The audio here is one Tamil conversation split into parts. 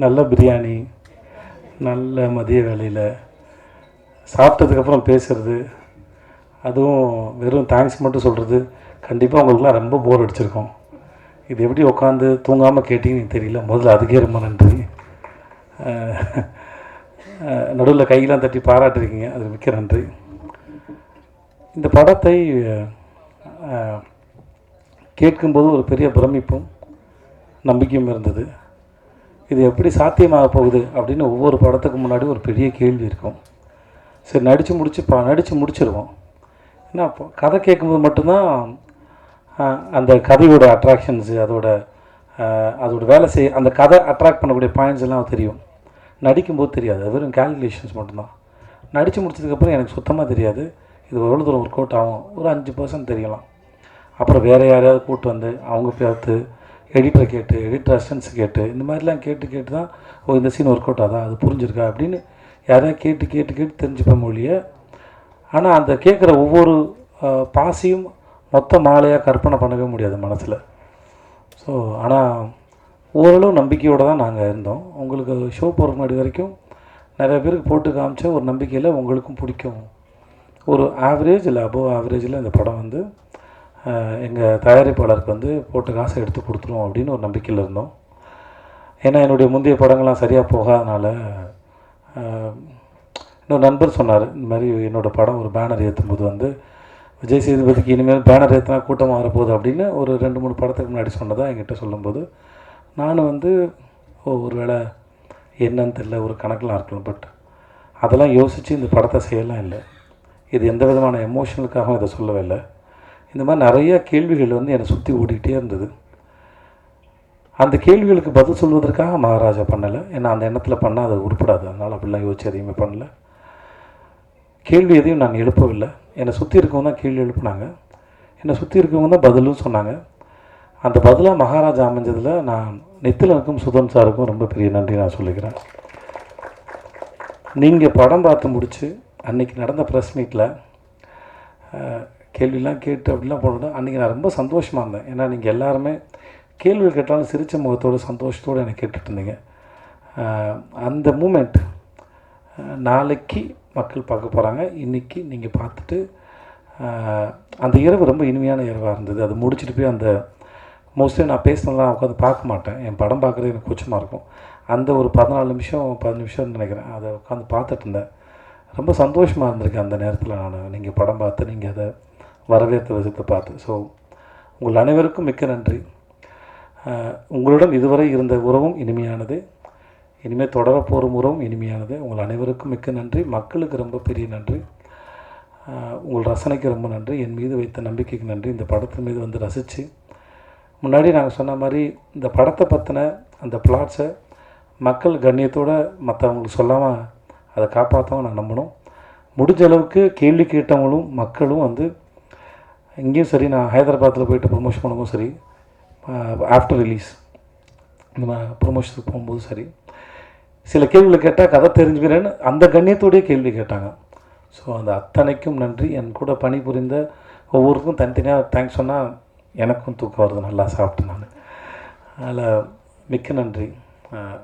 நல்ல பிரியாணி, நல்ல மதிய வேளையில் சாப்பிட்டதுக்கப்புறம் பேசுகிறது, அதுவும் வெறும் தேங்க்ஸ் மட்டும் சொல்கிறது, கண்டிப்பாக உங்களுக்குலாம் ரொம்ப போர் அடிச்சிருக்கோம். இது எப்படி உட்காந்து தூங்காமல் கேட்டிங்கன்னு தெரியல. முதல்ல அதுக்கே ரொம்ப நன்றி. நடுவில் கையெல்லாம் தட்டி பாராட்டிருக்கீங்க, அது மிக்க நன்றி. இந்த படத்தை கேட்கும்போது ஒரு பெரிய பிரமிப்பும் நம்பிக்கையும் இருந்தது. இது எப்படி சாத்தியமாக போகுது அப்படின்னு ஒவ்வொரு படத்துக்கு முன்னாடி ஒரு பெரிய கேள்வி இருக்கும். சரி, நடித்து முடிச்சிருவோம். ஏன்னா கதை கேட்கும்போது மட்டும்தான் அந்த கதையோட அட்ராக்ஷன்ஸு, அதோட வேலை அந்த கதை அட்ராக்ட் பண்ணக்கூடிய பாயிண்ட்ஸ் எல்லாம் தெரியும். நடிக்கும்போது தெரியாது, அது வெறும் கேல்குலேஷன்ஸ் மட்டும்தான். நடித்து முடிச்சதுக்கப்புறம் எனக்கு சுத்தமாக தெரியாது இது எவ்வளோ தூரம் ஒர்க் அவுட் ஆகும். ஒரு 5% தெரியலாம். அப்புறம் வேறு யாரையாவது கூப்பிட்டு வந்து அவங்க பார்த்து எடிட்டரை கேட்டு, எடிட்டர் அசிஸ்டன்ஸ் கேட்டு, இந்த மாதிரிலாம் கேட்டு தான் இந்த சீன் ஒர்க் அவுட் ஆகுதா, அது புரிஞ்சிருக்கா அப்படின்னு யாரையா கேட்டு தெரிஞ்சுப்போம் மொழியை. ஆனால் அந்த கேட்குற ஒவ்வொரு பாசியும் மொத்த மாலையாக கற்பனை பண்ணவே முடியாது மனசில். ஸோ ஆனால் ஓரளவு நம்பிக்கையோடு தான் நாங்கள் இருந்தோம். உங்களுக்கு ஷோ போகிற முன்னாடி வரைக்கும் நிறைய பேருக்கு போட்டு காமிச்ச ஒரு நம்பிக்கையில் உங்களுக்கும் பிடிக்கும், ஒரு ஆவரேஜ் இல்லை அபோவ் ஆவரேஜில் இந்த படம் வந்து எங்கள் தயாரிப்பாளருக்கு வந்து போட்ட காசை எடுத்து கொடுத்துருவோம் அப்படின்னு ஒரு நம்பிக்கையில் இருந்தோம். ஏன்னா என்னுடைய முந்தைய படங்கள்லாம் சரியாக போகாதனால இன்னொரு நண்பர் சொன்னார், இந்த மாதிரி என்னோடய படம் ஒரு பேனர் ஏற்றும்போது வந்து விஜய் சேதுபதிக்கு இனிமேல் பேனர் ஏற்றினா கூட்டமாக வரப்போகுது அப்படின்னு ஒரு 2-3 படத்துக்கு முன்னாடி சொன்னதாக என்கிட்ட சொல்லும்போது நான் வந்து ஒரு வேளை என்னன்னு தெரியல, ஒரு கணக்கெலாம் இருக்கலாம். பட் அதெல்லாம் யோசித்து இந்த படத்தை செய்யலாம் இல்லை. இது எந்த விதமான எமோஷனுக்காகவும் இதை சொல்லவே இல்லை. இந்த மாதிரி நிறைய கேள்விகள் வந்து என்னை சுற்றி ஓடிக்கிட்டே இருந்தது. அந்த கேள்விகளுக்கு பதில் சொல்வதற்காக மகாராஜா பண்ணலை. ஏன்னா அந்த எண்ணத்தில் பண்ணால் அது உருப்படாது, அதனால் அப்படிலாம் யோசிச்சு எதையுமே பண்ணலை. கேள்வி எதையும் நான் எழுப்பவில்லை. என்னை சுற்றி இருக்கவங்க தான் கேள்வி எழுப்புனாங்க, என்னை சுற்றி இருக்கவங்க தான் பதிலும் சொன்னாங்க. அந்த பதிலாக மகாராஜா அமைஞ்சதில் நான் நித்திலனுக்கும் சுதன் சாருக்கும் ரொம்ப பெரிய நன்றி நான் சொல்லிக்கிறேன். நீங்கள் படம் பார்த்து முடித்து அன்றைக்கி நடந்த ப்ரெஸ் மீட்டில் கேள்வியெலாம் கேட்டு அப்படிலாம் போனோம். அன்றைக்கி நான் ரொம்ப சந்தோஷமாக இருந்தேன். ஏன்னா நீங்கள் எல்லாருமே கேள்வி கேட்டாலும் சிரித்த முகத்தோடு சந்தோஷத்தோடு எனக்கு கேட்டுட்டு இருந்தீங்க. அந்த மூமெண்ட் நாளைக்கு மக்கள் பார்க்க போகிறாங்க. இன்றைக்கி நீங்கள் பார்த்துட்டு அந்த இரவு ரொம்ப இனிமையான இரவாக இருந்தது. அது முடிச்சுட்டு போய் அந்த மோஸ்ட்லி நான் பேசினதெல்லாம் உட்காந்து பார்க்க மாட்டேன். என் படம் பார்க்குறது எனக்கு கூச்சமாக இருக்கும். அந்த ஒரு 14 நிமிஷம் 10 நிமிஷம்னு நினைக்கிறேன், அதை உட்காந்து பார்த்துட்டு இருந்தேன். ரொம்ப சந்தோஷமாக இருந்திருக்கேன் அந்த நேரத்தில். நீங்கள் படம் பார்த்து நீங்கள் அதை வரவேற்ற விதத்தை பார்த்து. ஸோ உங்கள் அனைவருக்கும் மிக்க நன்றி. உங்களுடன் இதுவரை இருந்த உறவும் இனிமையானது, இனிமேல் தொடரப்போகும் உறவும் இனிமையானது. உங்கள் அனைவருக்கும் மிக்க நன்றி. மக்களுக்கு ரொம்ப பெரிய நன்றி. உங்கள் ரசனைக்கு ரொம்ப நன்றி. என் மீது வைத்த நம்பிக்கைக்கு நன்றி. இந்த படத்தின் மீது வந்து ரசித்து, முன்னாடி நாங்கள் சொன்ன மாதிரி இந்த படத்தை பற்றின அந்த பிளாட்ஸை மக்கள் கண்ணியத்தோடு மற்றவங்களுக்கு சொல்லாமல் அதை காப்பாற்றவும் நான் நம்பணும். முடிஞ்ச அளவுக்கு கேள்வி கேட்டவங்களும் மக்களும் வந்து இங்கேயும் சரி, நான் ஹைதராபாத்தில் போய்ட்டு ப்ரொமோஷன் பண்ணும்போது சரி, ஆஃப்டர் ரிலீஸ் இந்த ப்ரொமோஷனுக்கு போகும்போது சரி, சில கேள்விகளை கேட்டால் கதை தெரிஞ்சுக்கிறேன்னு அந்த கண்ணியத்தோடையே கேள்வி கேட்டாங்க. ஸோ அந்த அத்தனைக்கும் நன்றி. என் கூட பணிபுரிந்த ஒவ்வொருக்கும் தனித்தனியாக தேங்க்ஸ் சொன்னால் எனக்கும் தூக்கம் வருது, நல்லா சாப்பிட்டு நான். அதில் மிக்க நன்றி.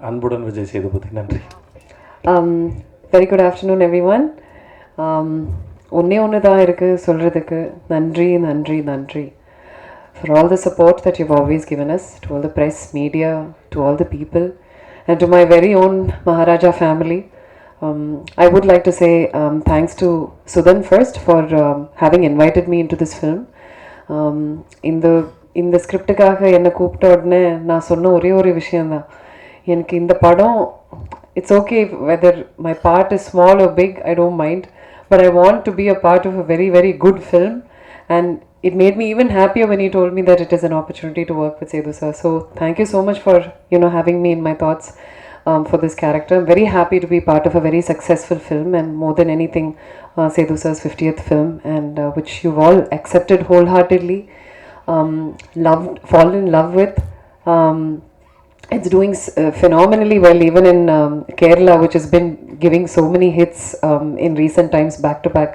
அன்புடன் விஜய் சேதுபதி. நன்றி. Very good afternoon every one. ஒன்று தான் இருக்குது சொல்கிறதுக்கு. நன்றி நன்றி நன்றி for all the support that you've always given us, to all the press, media, to all the people, and to my very own Maharaja family. I would like to say thanks to Sudan first for having invited me into this film. இந்த ஸ்கிரிப்டுக்காக என்னை கூப்பிட்ட உடனே நான் சொன்ன ஒரே ஒரு விஷயந்தான், எனக்கு இந்த படம் it's okay whether my part is small or big, I don't mind, but I want to be a part of a very very good film. And it made me even happier when he told me that it is an opportunity to work with Sethu sir. So thank you so much for having me in my thoughts for this character. I'm very happy to be part of a very successful film, and more than anything Sethu sir's 50th film, and which you've all accepted wholeheartedly, fallen in love with. It's doing phenomenally well even in Kerala, which has been giving so many hits in recent times back to back.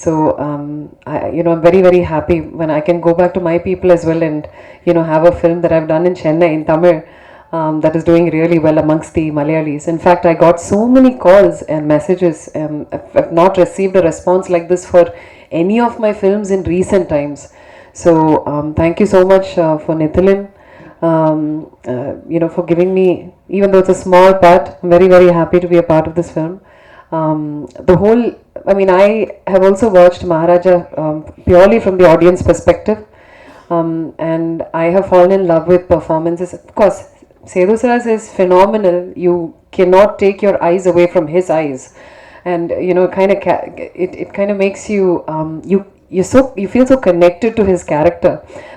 So I'm very very happy when I can go back to my people as well and have a film that I've done in Chennai in Tamil. that is doing really well amongst the Malayalis. In fact, I got so many calls and messages. I've not received a response like this for any of my films in recent times. So thank you so much for Nithilan, for giving me, even though it's a small part, I'm very, very happy to be a part of this film. I have also watched Maharaja purely from the audience perspective. And I have fallen in love with performances. Of course, Sethu Sir's is phenomenal. You cannot take your eyes away from his eyes, and it kind of makes you you feel so connected to his character.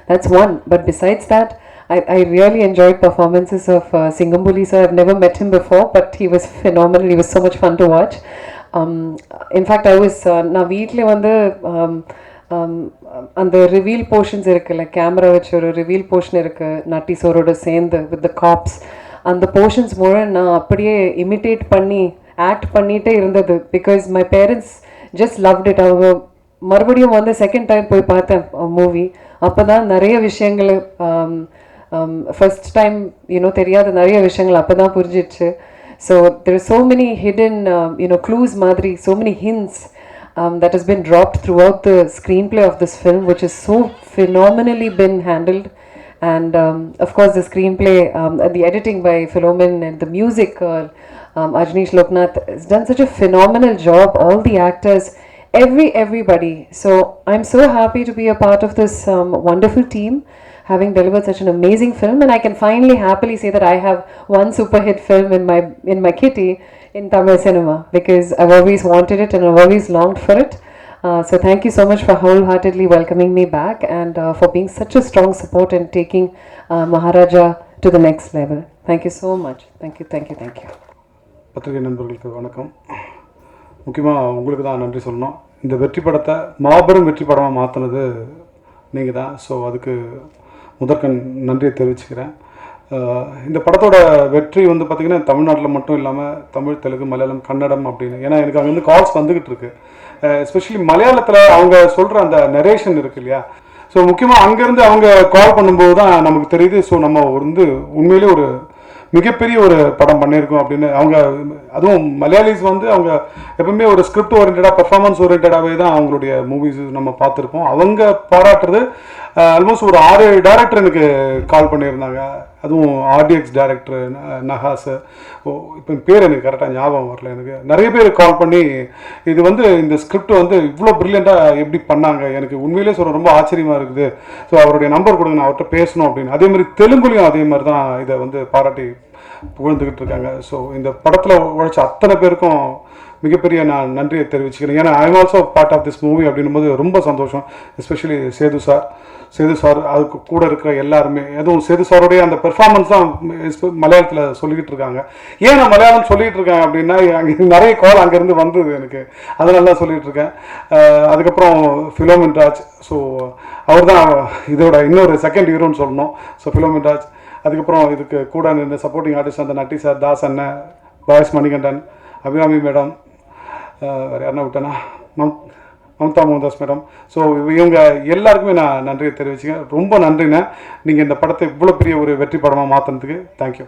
That's one. But besides that, I really enjoyed performances of Singambuli sir. I've never met him before, but he was phenomenal. He was so much fun to watch. In fact, I was na veetla vandu அந்த ரிவீல் போர்ஷன்ஸ் இருக்குல்ல, கேமரா வச்சு ஒரு ரிவீல் போர்ஷன் இருக்குது நட்டி சோரோட சேர்ந்து வித் த காப்ஸ். அந்த போர்ஷன்ஸ் மூலம் நான் அப்படியே இமிட்டேட் பண்ணி ஆக்ட் பண்ணிகிட்டே இருந்தது. Because my parents just loved it. அவங்க மறுபடியும் வந்து செகண்ட் டைம் போய் பார்த்தேன் மூவி. அப்போ தான் நிறைய விஷயங்கள், ஃபர்ஸ்ட் டைம் தெரியாத நிறைய விஷயங்கள் அப்போ தான் புரிஞ்சிடுச்சு. So there are so many hidden clues மாதிரி, so many hints that has been dropped throughout the screenplay of this film, which is so phenomenally been handled. And of course the screenplay, the editing by Philomen, and the music, Ajneesh Loknath has done such a phenomenal job, all the actors, everybody. So I'm so happy to be a part of this wonderful team, having delivered such an amazing film, and I can finally happily say that I have one super hit film in my kitty in Tamil cinema, because I've always wanted it and I've always longed for it. So thank you so much for wholeheartedly welcoming me back, and for being such a strong support and taking Maharaja to the next level. Thank you so much. Thank you. பத்திரிகை நண்பர்களுக்கு வணக்கம். முக்கியமாக உங்களுக்கு தான் நன்றி சொல்லணும். இந்த வெற்றி படத்தை மாபெரும் வெற்றி படமாக மாற்றினது நீங்கள் தான். ஸோ அதுக்கு முதற்கண் நன்றியை தெரிவிச்சுக்கிறேன். இந்த படத்தோட வெற்றி வந்து பார்த்திங்கன்னா தமிழ்நாட்டில் மட்டும் இல்லாமல் தமிழ், தெலுங்கு, மலையாளம், கன்னடம் அப்படின்னு, ஏன்னா எனக்கு அங்கே வந்து கால்ஸ் வந்துக்கிட்டு இருக்கு. எஸ்பெஷலி மலையாளத்தில் அவங்க சொல்கிற அந்த நரேஷன் இருக்குது இல்லையா, ஸோ முக்கியமாக அங்கேருந்து அவங்க கால் பண்ணும்போது தான் நமக்கு தெரியுது. ஸோ நம்ம வந்து உண்மையிலே ஒரு மிகப்பெரிய ஒரு படம் பண்ணியிருக்கோம் அப்படின்னு. அவங்க அதுவும் மலையாளிஸ் வந்து அவங்க எப்பவுமே ஒரு ஸ்கிரிப்ட் ஓரியன்டாக, பெர்ஃபார்மன்ஸ் ஓரியன்டாகவே தான் அவங்களுடைய மூவிஸ் நம்ம பார்த்துருப்போம். அவங்க பாராட்டுறது ஆல்மோஸ்ட் ஒரு 6 டேரக்டர் எனக்கு கால் பண்ணியிருந்தாங்க. அதுவும் ஆர்டிஎக்ஸ் டேரக்டர் நஹாஸ், இப்போ பேர் எனக்கு கரெக்டாக ஞாபகம் வரல. எனக்கு நிறைய பேர் கால் பண்ணி இது வந்து இந்த ஸ்கிரிப்ட் வந்து இவ்வளோ ப்ரில்லியண்ட்டாக எப்படி பண்ணாங்க, எனக்கு உண்மையிலே சொல்ல ரொம்ப ஆச்சரியமாக இருக்குது. ஸோ அவருடைய நம்பர் கொடுங்க, நான் அவர்கிட்ட பேசணும் அப்படின்னு. அதே மாதிரி தெலுங்குலையும் அதே மாதிரி தான் இதை வந்து பாராட்டி புகழ்ந்துக்கிட்டு இருக்காங்க. ஸோ இந்த படத்தில் உழைச்ச அத்தனை பேருக்கும் மிகப்பெரிய நான் நன்றியை தெரிவிச்சுக்கிறேன். ஏன்னா I am also part of this movie அப்படின்னும் போது ரொம்ப சந்தோஷம். எஸ்பெஷலி சேது சார் அதுக்கு கூட இருக்கிற எல்லாருமே, எதுவும் சேது சாருடைய அந்த பெர்ஃபார்மன்ஸ் தான் மலையாளத்தில் சொல்லிக்கிட்டு இருக்காங்க. ஏன் நான் மலையாளம் சொல்லிகிட்டு இருக்கேன் அப்படின்னா, அங்கே நிறைய கால் அங்கேருந்து வந்தது எனக்கு, அதனால தான் சொல்லிகிட்டு இருக்கேன். அதுக்கப்புறம் ஃபிலோமின் ராஜ், ஸோ அவர் தான் இதோட இன்னொரு செகண்ட் ஹீரோன்னு சொல்லணும். ஸோ ஃபிலோமின் ராஜ், அதுக்கப்புறம் இதுக்கு கூட நின்று சப்போர்ட்டிங் ஆர்டிஸ்ட் அந்த நட்டி சார், தாஸ் அண்ணன், பாய்ஸ் மணிகண்டன், அபிராமி மேடம், வேறு யாருன்னா விட்டேன்னா மம்தா மோகன்தாஸ் மேடம். ஸோ இவங்க எல்லாருக்குமே நான் நன்றியை தெரிவிச்சுக்கேன். ரொம்ப நன்றிண்ணே, நீங்கள் இந்த படத்தை இவ்வளோ பெரிய ஒரு வெற்றி படமாக மாற்றினதுக்கு. தேங்க்யூ.